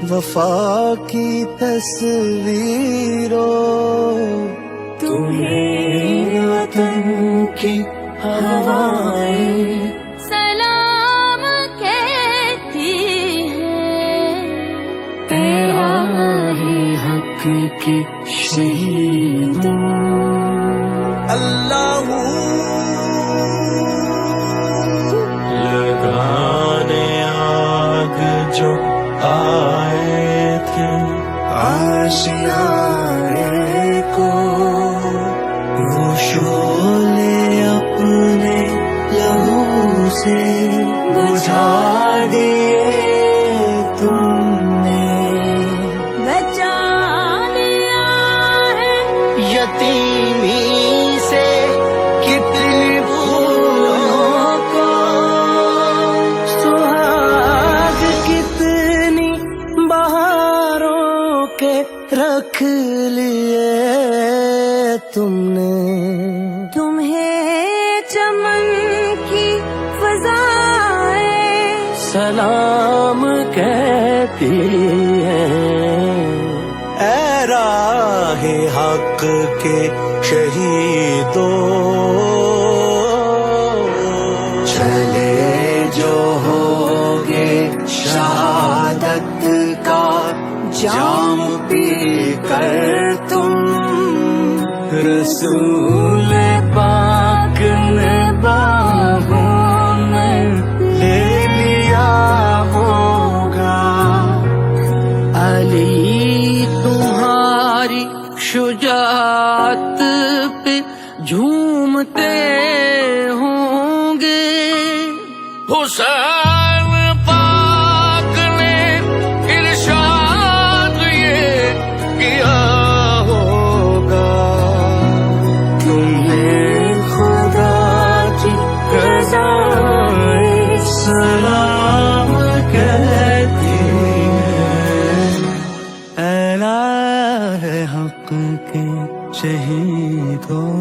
وفا کی تصویروں، تمہیں وطن کی ہوائیں سلام کہتی ہے، تیرا ہی حق کی شہیدوں۔ اللہ لگانے آگ جو آئے تھے آشیانے کو، وہ شعلے اپنے لہو سے بجھا دیے تم نے، بچا لیا ہے یتیمی سے کتنی پھولوں کو، سہاگ کتنی بہاروں کے رکھ لیے تم نے، تمہیں چمن کی فضائیں سلام کہتی ہیں۔ اے راہ حق کے شہیدوں، چلے جو ہوگے شہادت کا جام پی کر تم، رسول پاک نے باہوں میں لے لیا ہوگا، علی تمہاری شجاعت پہ جھومتے ہوں گے، حسین پاک نے ارشاد یہ کیا ہوگا، تمہیں خدا کی قضائیں سلام کہتی ہیں۔ اے راہ حق کے شہیدوں،